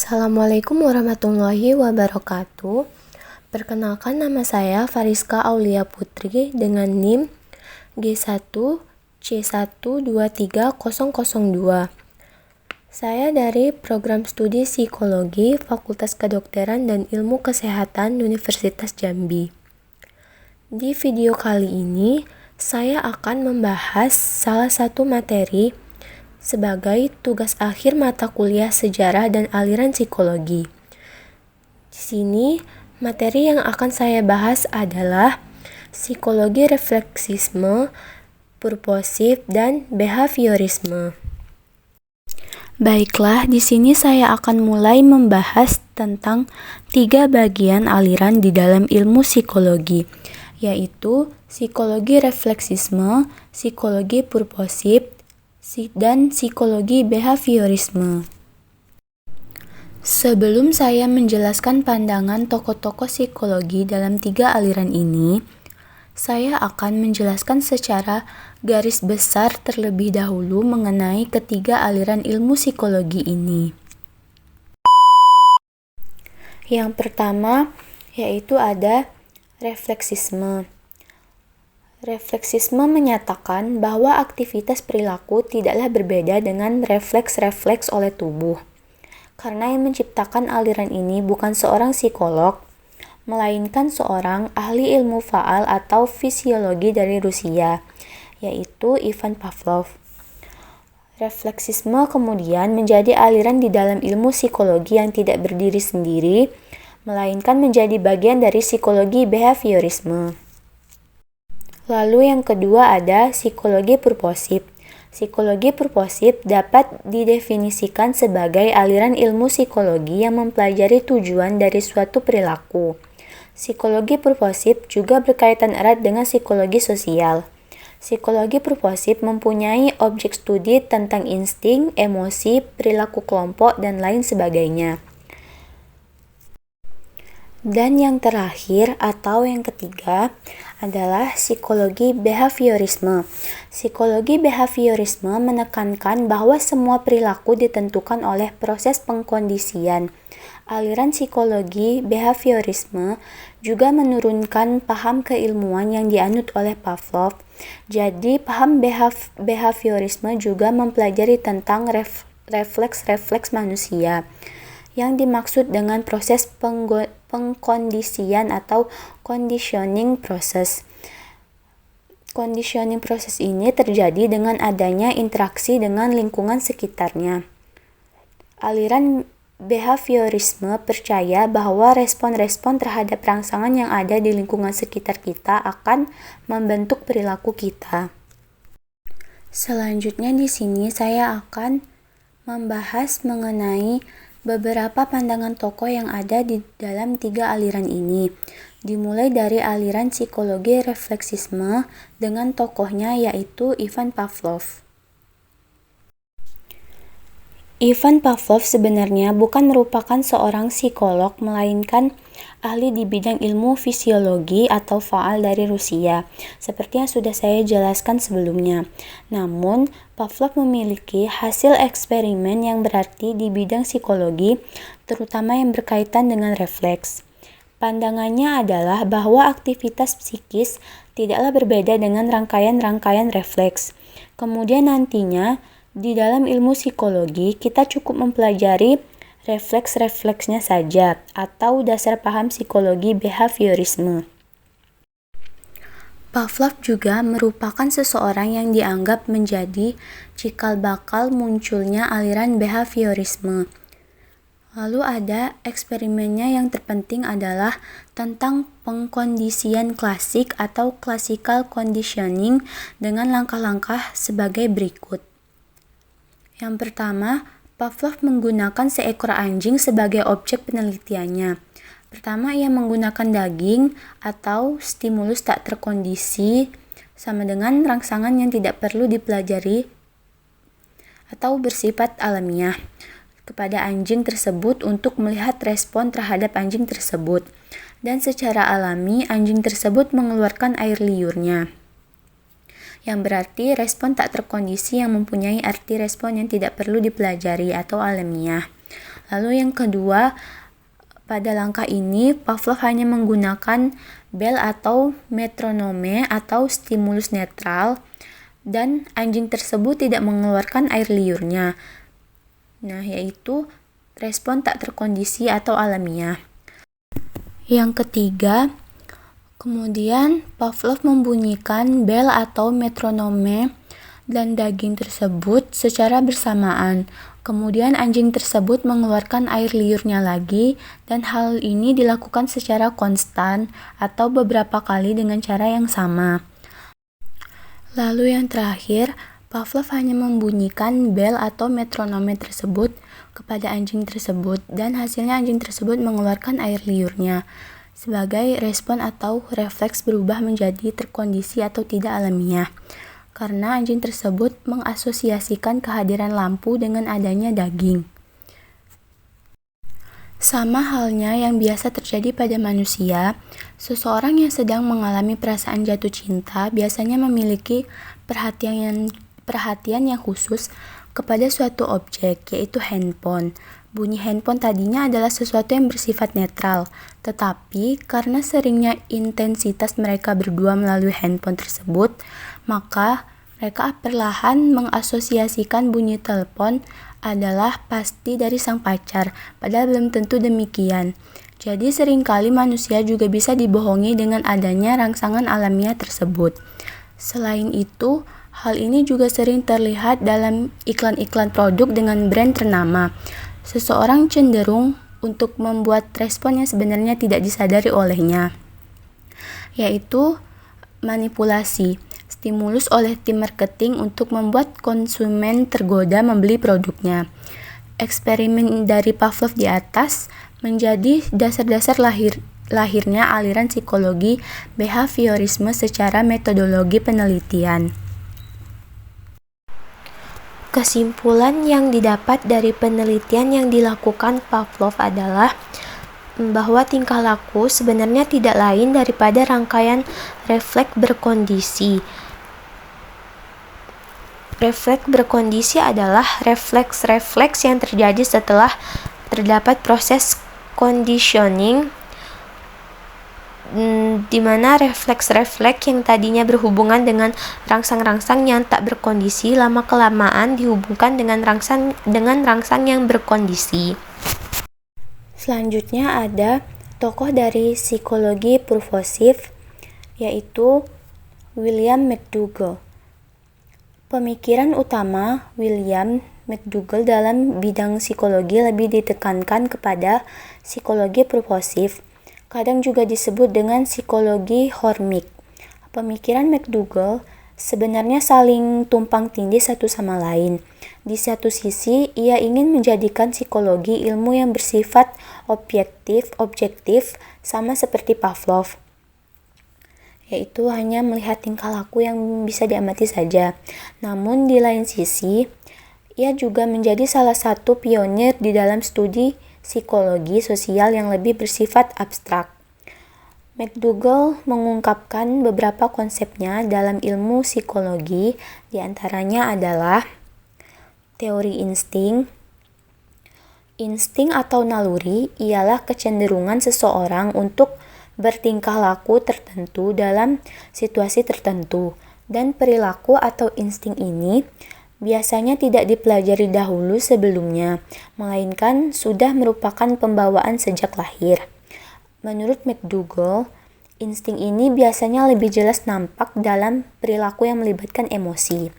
Assalamualaikum warahmatullahi wabarakatuh. Perkenalkan, nama saya Fariska Aulia Putri dengan NIM G1C123002. Saya dari Program Studi Psikologi Fakultas Kedokteran dan Ilmu Kesehatan Universitas Jambi. Di video kali ini, saya akan membahas salah satu materi sebagai tugas akhir mata kuliah Sejarah dan Aliran Psikologi. Di sini, materi yang akan saya bahas adalah psikologi refleksisme, purposif, dan behaviorisme. Baiklah, di sini saya akan mulai membahas tentang 3 bagian aliran di dalam ilmu psikologi, yaitu psikologi refleksisme, psikologi purposif, dan psikologi behaviorisme. Sebelum saya menjelaskan pandangan tokoh-tokoh psikologi dalam 3 aliran ini, saya akan menjelaskan secara garis besar terlebih dahulu mengenai ketiga aliran ilmu psikologi ini. Yang pertama yaitu ada refleksisme. Refleksisme menyatakan bahwa aktivitas perilaku tidaklah berbeda dengan refleks-refleks oleh tubuh. Karena yang menciptakan aliran ini bukan seorang psikolog, melainkan seorang ahli ilmu faal atau fisiologi dari Rusia, yaitu Ivan Pavlov. Refleksisme kemudian menjadi aliran di dalam ilmu psikologi yang tidak berdiri sendiri, melainkan menjadi bagian dari psikologi behaviorisme. Lalu yang kedua ada psikologi purposif. Psikologi purposif dapat didefinisikan sebagai aliran ilmu psikologi yang mempelajari tujuan dari suatu perilaku. Psikologi purposif juga berkaitan erat dengan psikologi sosial. Psikologi purposif mempunyai objek studi tentang insting, emosi, perilaku kelompok, dan lain sebagainya. Dan yang terakhir atau yang ketiga adalah psikologi behaviorisme. Psikologi behaviorisme menekankan bahwa semua perilaku ditentukan oleh proses pengkondisian. Aliran psikologi behaviorisme juga menurunkan paham keilmuan yang dianut oleh Pavlov. Jadi, paham behaviorisme juga mempelajari tentang refleks-refleks manusia. Yang dimaksud dengan proses pengkondisian atau conditioning process. Conditioning process ini terjadi dengan adanya interaksi dengan lingkungan sekitarnya. Aliran behaviorisme percaya bahwa respon-respon terhadap rangsangan yang ada di lingkungan sekitar kita akan membentuk perilaku kita. Selanjutnya di sini saya akan membahas mengenai beberapa pandangan tokoh yang ada di dalam 3 aliran ini, dimulai dari aliran psikologi refleksisme dengan tokohnya yaitu Ivan Pavlov. Ivan Pavlov sebenarnya bukan merupakan seorang psikolog, melainkan ahli di bidang ilmu fisiologi atau faal dari Rusia, seperti yang sudah saya jelaskan sebelumnya. Namun, Pavlov memiliki hasil eksperimen yang berarti di bidang psikologi, terutama yang berkaitan dengan refleks. Pandangannya adalah bahwa aktivitas psikis tidaklah berbeda dengan rangkaian-rangkaian refleks. Kemudian nantinya, di dalam ilmu psikologi, kita cukup mempelajari refleks-refleksnya saja, atau dasar paham psikologi behaviorisme. Pavlov juga merupakan seseorang yang dianggap menjadi cikal bakal munculnya aliran behaviorisme. Lalu ada eksperimennya yang terpenting adalah tentang pengkondisian klasik atau classical conditioning dengan langkah-langkah sebagai berikut. Yang pertama, Pavlov menggunakan seekor anjing sebagai objek penelitiannya. Pertama, ia menggunakan daging atau stimulus tak terkondisi sama dengan rangsangan yang tidak perlu dipelajari atau bersifat alamiah kepada anjing tersebut untuk melihat respon terhadap anjing tersebut. Dan secara alami, anjing tersebut mengeluarkan air liurnya. yang berarti respon tak terkondisi yang mempunyai arti respon yang tidak perlu dipelajari atau alamiah. Lalu yang kedua, pada langkah ini Pavlov hanya menggunakan bel atau metronome atau stimulus netral dan anjing tersebut tidak mengeluarkan air liurnya. Nah, yaitu respon tak terkondisi atau alamiah. Yang ketiga, kemudian Pavlov membunyikan bel atau metronome dan daging tersebut secara bersamaan. Kemudian anjing tersebut mengeluarkan air liurnya lagi dan hal ini dilakukan secara konstan atau beberapa kali dengan cara yang sama. Lalu yang terakhir, Pavlov hanya membunyikan bel atau metronome tersebut kepada anjing tersebut dan hasilnya anjing tersebut mengeluarkan air liurnya sebagai respon atau refleks berubah menjadi terkondisi atau tidak alamiah karena anjing tersebut mengasosiasikan kehadiran lampu dengan adanya daging. Sama halnya yang biasa terjadi pada manusia, seseorang yang sedang mengalami perasaan jatuh cinta biasanya memiliki perhatian yang khusus kepada suatu objek, yaitu handphone. Bunyi handphone tadinya adalah sesuatu yang bersifat netral, tetapi karena seringnya intensitas mereka berdua melalui handphone tersebut, maka mereka perlahan mengasosiasikan bunyi telepon adalah pasti dari sang pacar, padahal belum tentu demikian. Jadi seringkali manusia juga bisa dibohongi dengan adanya rangsangan alamiah tersebut. Selain itu, hal ini juga sering terlihat dalam iklan-iklan produk dengan brand ternama. Seseorang cenderung untuk membuat respon yang sebenarnya tidak disadari olehnya, yaitu manipulasi stimulus oleh tim marketing untuk membuat konsumen tergoda membeli produknya. Eksperimen dari Pavlov di atas menjadi dasar-dasar lahirnya aliran psikologi behaviorisme secara metodologi penelitian. Kesimpulan yang didapat dari penelitian yang dilakukan Pavlov adalah bahwa tingkah laku sebenarnya tidak lain daripada rangkaian refleks berkondisi. Refleks berkondisi adalah refleks-refleks yang terjadi setelah terdapat proses conditioning, di mana refleks-refleks yang tadinya berhubungan dengan rangsang-rangsang yang tak berkondisi lama-kelamaan dihubungkan dengan rangsang yang berkondisi. Selanjutnya ada tokoh dari psikologi purposif, yaitu William McDougall. Pemikiran utama William McDougall dalam bidang psikologi lebih ditekankan kepada psikologi purposif, kadang juga disebut dengan psikologi hormik. Pemikiran McDougall sebenarnya saling tumpang tindih satu sama lain. Di satu sisi, ia ingin menjadikan psikologi ilmu yang bersifat objektif sama seperti Pavlov, yaitu hanya melihat tingkah laku yang bisa diamati saja. Namun di lain sisi, ia juga menjadi salah satu pionir di dalam studi psikologi sosial yang lebih bersifat abstrak. McDougall mengungkapkan beberapa konsepnya dalam ilmu psikologi, diantaranya adalah teori insting. Insting atau naluri ialah kecenderungan seseorang untuk bertingkah laku tertentu dalam situasi tertentu, dan perilaku atau insting ini biasanya tidak dipelajari dahulu sebelumnya, melainkan sudah merupakan pembawaan sejak lahir. Menurut McDougall, insting ini biasanya lebih jelas nampak dalam perilaku yang melibatkan emosi.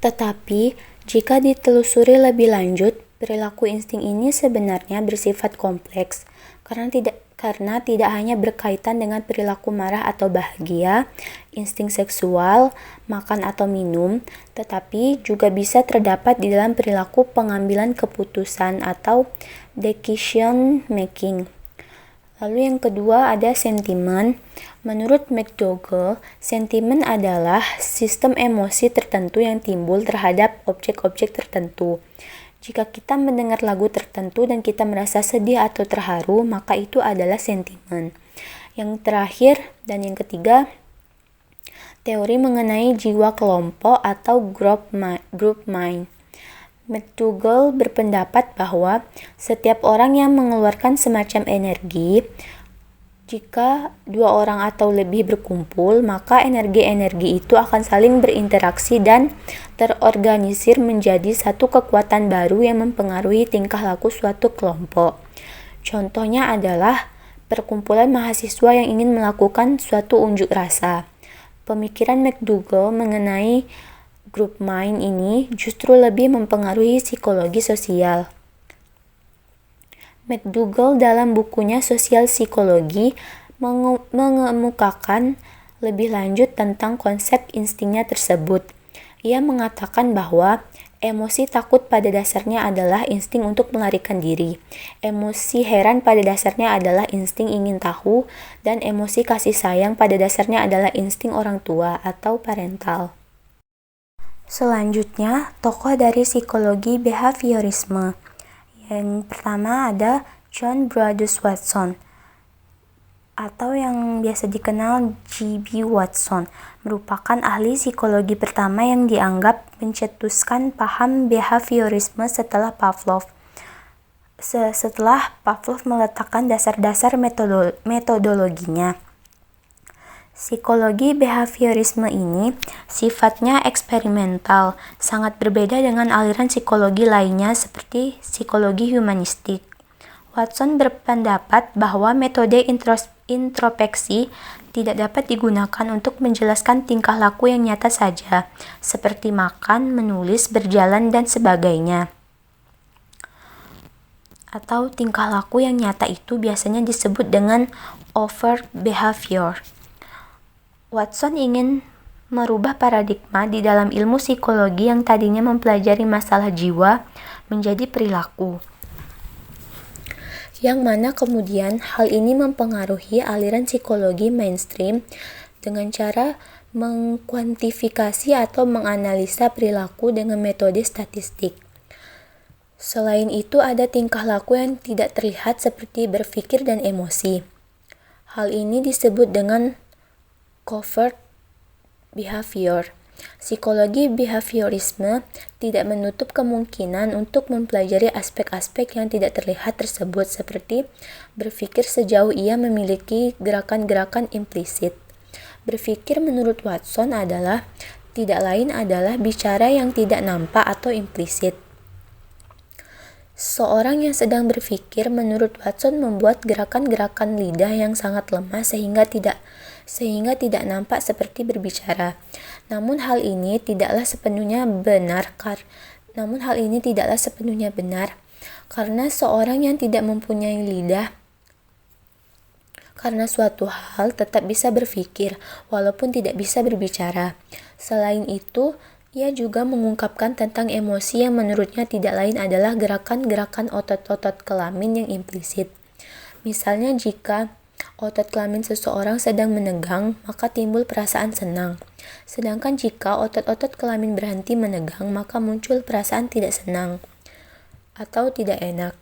Tetapi, jika ditelusuri lebih lanjut, perilaku insting ini sebenarnya bersifat kompleks, karena tidak hanya berkaitan dengan perilaku marah atau bahagia, insting seksual, makan atau minum, tetapi juga bisa terdapat di dalam perilaku pengambilan keputusan atau decision making. Lalu yang kedua ada sentimen. Menurut McDougall, sentimen adalah sistem emosi tertentu yang timbul terhadap objek-objek tertentu. Jika kita mendengar lagu tertentu dan kita merasa sedih atau terharu, maka itu adalah sentimen. Yang terakhir dan yang ketiga, teori mengenai jiwa kelompok atau group mind. McDougall berpendapat bahwa setiap orang yang mengeluarkan semacam energi, jika dua orang atau lebih berkumpul, maka energi-energi itu akan saling berinteraksi dan terorganisir menjadi satu kekuatan baru yang mempengaruhi tingkah laku suatu kelompok. Contohnya adalah perkumpulan mahasiswa yang ingin melakukan suatu unjuk rasa. Pemikiran McDougall mengenai group mind ini justru lebih mempengaruhi psikologi sosial. McDougall dalam bukunya Sosial Psikologi mengemukakan lebih lanjut tentang konsep instingnya tersebut. Ia mengatakan bahwa emosi takut pada dasarnya adalah insting untuk melarikan diri. Emosi heran pada dasarnya adalah insting ingin tahu, dan emosi kasih sayang pada dasarnya adalah insting orang tua atau parental. Selanjutnya, tokoh dari psikologi behaviorisme. Yang pertama ada John Brodus Watson, atau yang biasa dikenal G.B. Watson, merupakan ahli psikologi pertama yang dianggap mencetuskan paham behaviorisme setelah Pavlov. Setelah Pavlov meletakkan dasar-dasar metodologinya. Psikologi behaviorisme ini sifatnya eksperimental, sangat berbeda dengan aliran psikologi lainnya seperti psikologi humanistik. Watson berpendapat bahwa metode introspeksi tidak dapat digunakan untuk menjelaskan tingkah laku yang nyata saja, seperti makan, menulis, berjalan, dan sebagainya. Atau tingkah laku yang nyata itu biasanya disebut dengan overt behavior. Watson ingin merubah paradigma di dalam ilmu psikologi yang tadinya mempelajari masalah jiwa menjadi perilaku, yang mana kemudian hal ini mempengaruhi aliran psikologi mainstream dengan cara mengkuantifikasi atau menganalisa perilaku dengan metode statistik. Selain itu, ada tingkah laku yang tidak terlihat seperti berpikir dan emosi. Hal ini disebut dengan covert behavior. Psikologi behaviorisme tidak menutup kemungkinan untuk mempelajari aspek-aspek yang tidak terlihat tersebut, seperti berpikir sejauh ia memiliki gerakan-gerakan implisit. Berpikir menurut Watson adalah tidak lain adalah bicara yang tidak nampak atau implisit. Seorang yang sedang berpikir menurut Watson membuat gerakan-gerakan lidah yang sangat lemah sehingga tidak nampak seperti berbicara. Namun hal ini tidaklah sepenuhnya benar karena seorang yang tidak mempunyai lidah karena suatu hal tetap bisa berpikir walaupun tidak bisa berbicara. Selain itu, ia juga mengungkapkan tentang emosi yang menurutnya tidak lain adalah gerakan-gerakan otot-otot kelamin yang implisit. Misalnya jika otot kelamin seseorang sedang menegang, maka timbul perasaan senang. Sedangkan jika otot-otot kelamin berhenti menegang, maka muncul perasaan tidak senang atau tidak enak.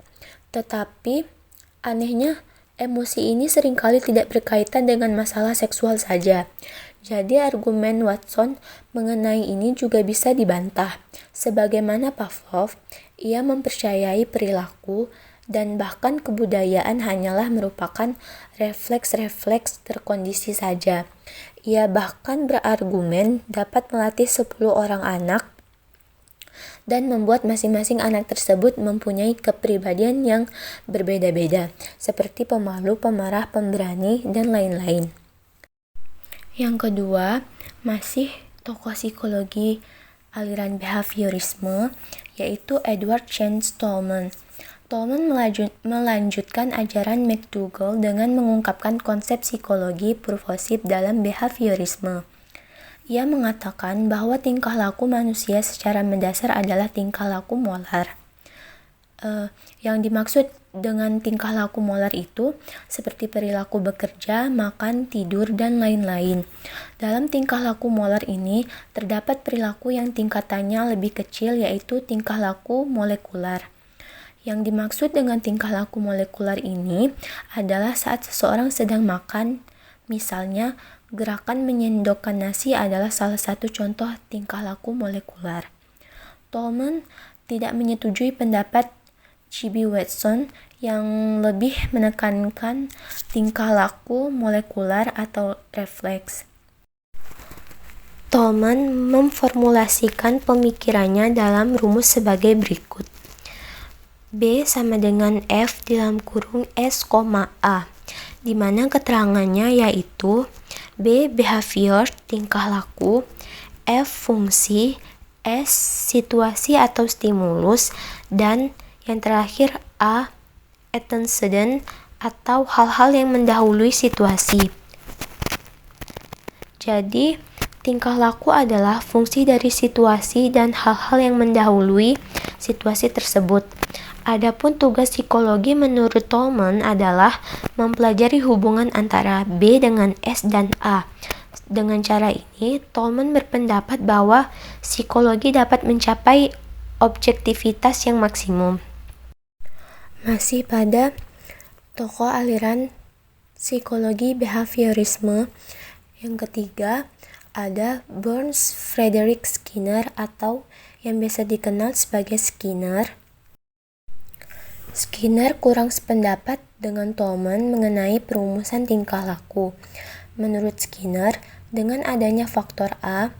Tetapi, anehnya, emosi ini seringkali tidak berkaitan dengan masalah seksual saja. Jadi argumen Watson mengenai ini juga bisa dibantah. Sebagaimana Pavlov, ia mempercayai perilaku dan bahkan kebudayaan hanyalah merupakan refleks-refleks terkondisi saja. Ia bahkan berargumen dapat melatih 10 orang anak dan membuat masing-masing anak tersebut mempunyai kepribadian yang berbeda-beda, seperti pemalu, pemarah, pemberani, dan lain-lain. Yang kedua, masih tokoh psikologi aliran behaviorisme, yaitu Edward Chance Tolman. Tolman melanjutkan ajaran McDougall dengan mengungkapkan konsep psikologi purposive dalam behaviorisme. Ia mengatakan bahwa tingkah laku manusia secara mendasar adalah tingkah laku molar. Yang dimaksud dengan tingkah laku molar itu seperti perilaku bekerja, makan, tidur, dan lain-lain. Dalam tingkah laku molar ini terdapat perilaku yang tingkatannya lebih kecil, yaitu tingkah laku molekular. Yang dimaksud dengan tingkah laku molekular ini adalah saat seseorang sedang makan, misalnya gerakan menyendokkan nasi adalah salah satu contoh tingkah laku molekular. Tolman tidak menyetujui pendapat G.B. Watson yang lebih menekankan tingkah laku molekular atau refleks. Tolman memformulasikan pemikirannya dalam rumus sebagai berikut. B sama dengan F dalam kurung S, A, di mana keterangannya yaitu B behavior tingkah laku, F fungsi, S situasi atau stimulus, dan yang terakhir A antecedent atau hal-hal yang mendahului situasi. Jadi, tingkah laku adalah fungsi dari situasi dan hal-hal yang mendahului situasi tersebut. Adapun tugas psikologi menurut Tolman adalah mempelajari hubungan antara B dengan S dan A. Dengan cara ini, Tolman berpendapat bahwa psikologi dapat mencapai objektivitas yang maksimum. Masih pada tokoh aliran psikologi behaviorisme, yang ketiga ada Burns Frederick Skinner atau yang biasa dikenal sebagai Skinner. Skinner kurang sependapat dengan Tolman mengenai perumusan tingkah laku. Menurut Skinner, dengan adanya faktor A,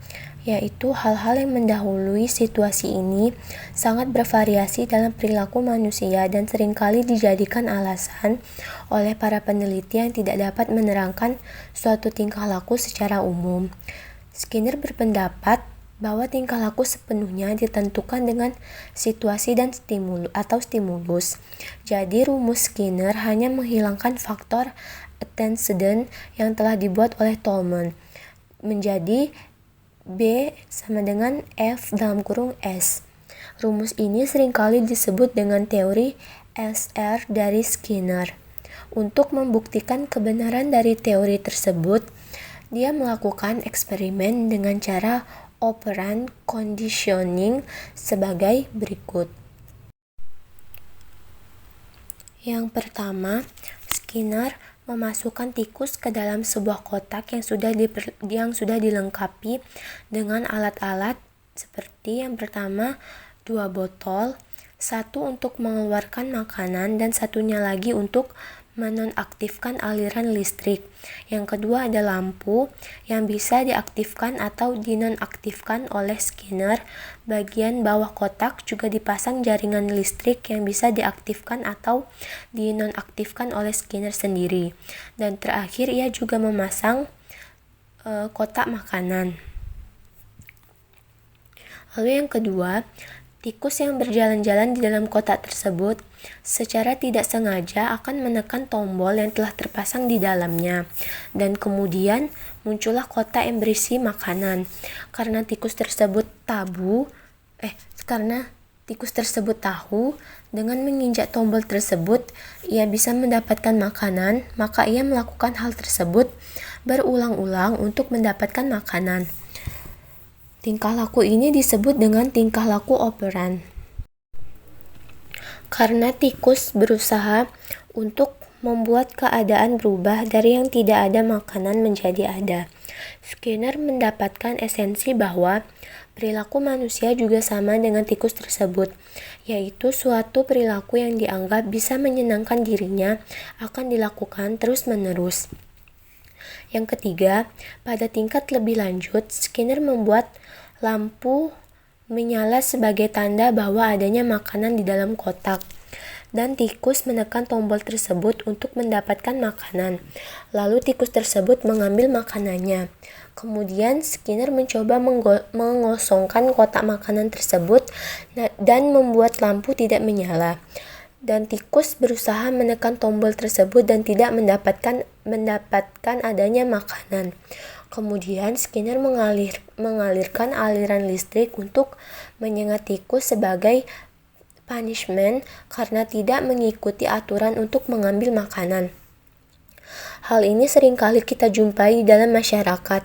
yaitu hal-hal yang mendahului situasi ini, sangat bervariasi dalam perilaku manusia dan seringkali dijadikan alasan oleh para peneliti yang tidak dapat menerangkan suatu tingkah laku secara umum. Skinner berpendapat bahwa tingkah laku sepenuhnya ditentukan dengan situasi dan stimulus. Jadi rumus Skinner hanya menghilangkan faktor antecedent yang telah dibuat oleh Tolman, menjadi B sama dengan F dalam kurung S. Rumus ini seringkali disebut dengan teori SR dari Skinner. Untuk membuktikan kebenaran dari teori tersebut, dia melakukan eksperimen dengan cara operant conditioning sebagai berikut. Yang pertama, Skinner memasukkan tikus ke dalam sebuah kotak yang sudah dilengkapi dengan alat-alat seperti yang pertama 2 botol, satu untuk mengeluarkan makanan dan satunya lagi untuk menonaktifkan aliran listrik. Yang kedua ada lampu yang bisa diaktifkan atau dinonaktifkan oleh Skinner. Bagian bawah kotak juga dipasang jaringan listrik yang bisa diaktifkan atau dinonaktifkan oleh Skinner sendiri. Dan terakhir ia juga memasang kotak makanan. Lalu yang kedua, tikus yang berjalan-jalan di dalam kotak tersebut secara tidak sengaja akan menekan tombol yang telah terpasang di dalamnya, dan kemudian muncullah kotak yang berisi makanan. Karena tikus tersebut tahu dengan menginjak tombol tersebut ia bisa mendapatkan makanan, maka ia melakukan hal tersebut berulang-ulang untuk mendapatkan makanan. Tingkah laku ini disebut dengan tingkah laku operan. Karena tikus berusaha untuk membuat keadaan berubah dari yang tidak ada makanan menjadi ada. Skinner mendapatkan esensi bahwa perilaku manusia juga sama dengan tikus tersebut, yaitu suatu perilaku yang dianggap bisa menyenangkan dirinya akan dilakukan terus-menerus. Yang ketiga, pada tingkat lebih lanjut, Skinner membuat lampu menyala sebagai tanda bahwa adanya makanan di dalam kotak, dan tikus menekan tombol tersebut untuk mendapatkan makanan. Lalu tikus tersebut mengambil makanannya. Kemudian Skinner mencoba mengosongkan kotak makanan tersebut dan membuat lampu tidak menyala. Dan tikus berusaha menekan tombol tersebut dan tidak mendapatkan adanya makanan. Kemudian Skinner mengalirkan aliran listrik untuk menyengat tikus sebagai punishment karena tidak mengikuti aturan untuk mengambil makanan. Hal ini seringkali kita jumpai dalam masyarakat.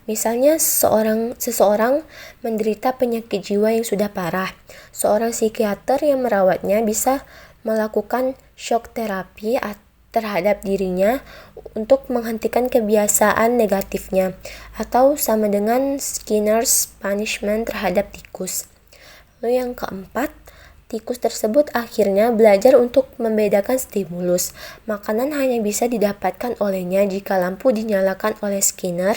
Misalnya seseorang menderita penyakit jiwa yang sudah parah. Seorang psikiater yang merawatnya bisa melakukan shock terapi terhadap dirinya untuk menghentikan kebiasaan negatifnya, atau sama dengan Skinner's punishment terhadap tikus. Lalu yang keempat, Tikus tersebut akhirnya belajar untuk membedakan stimulus. Makanan hanya bisa didapatkan olehnya jika lampu dinyalakan oleh Skinner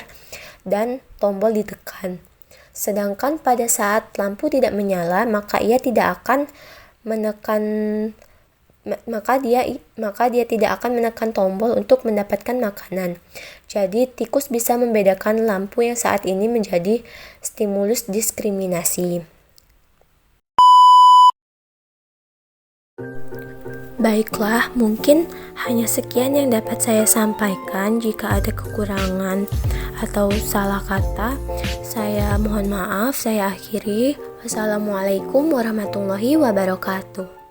dan tombol ditekan. Sedangkan pada saat lampu tidak menyala, maka dia tidak akan menekan tombol untuk mendapatkan makanan. Jadi tikus bisa membedakan lampu yang saat ini menjadi stimulus diskriminasi. Baiklah, mungkin hanya sekian yang dapat saya sampaikan. Jika ada kekurangan atau salah kata, saya mohon maaf. Saya akhiri. Wassalamualaikum warahmatullahi wabarakatuh.